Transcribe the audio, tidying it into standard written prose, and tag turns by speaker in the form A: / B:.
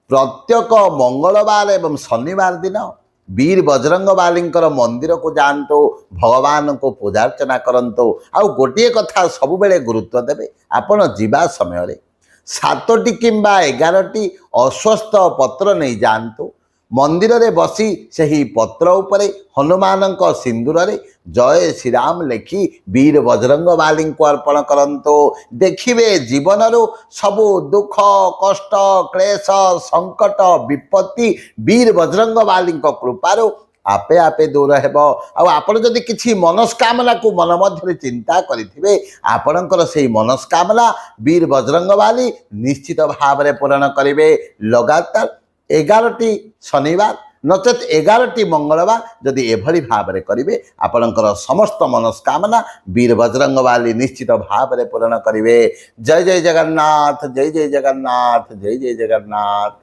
A: प्रत्येक मंगलवार एवं शनिवार दिन वीर बजरंग बालींकर मंदिर को जातु भगवान को पूजार्चना करंतु आउ गोटे कथा सब बेले गुरुत्व देवे आपण जीवा समय 7टी किंबा 11टी अस्वस्थ पत्र नहीं जातु मंदिर रे बसी सही पत्र उपरे हनुमान सिंदूर रे जय श्री राम लिखि वीर बजरंग बाली को अर्पण करंतु देखिए जीवन सबु दुख कष्ट क्लेश संकट विपत्ति वीर बजरंग बाली कृपारो आपे आपे दूर हेबो। आपण जदि किछि मनस्कामना को मन मध्य चिंता करिथिबे आपणकर सेही मनस्कामना वीर बजरंग बाली निश्चित भाव रे पूर्ण करिवे। लगातार 11टी शनिवार नचेत 11टी मंगलवार जदि एभली भाव रे करिवे आपणकर समस्त मनस्कामना वीर बजरंग बाली निश्चित भाव रे पूर्ण करिवे। जय जय जगन्नाथ, जय जय जगन्नाथ, जय जय जगन्नाथ।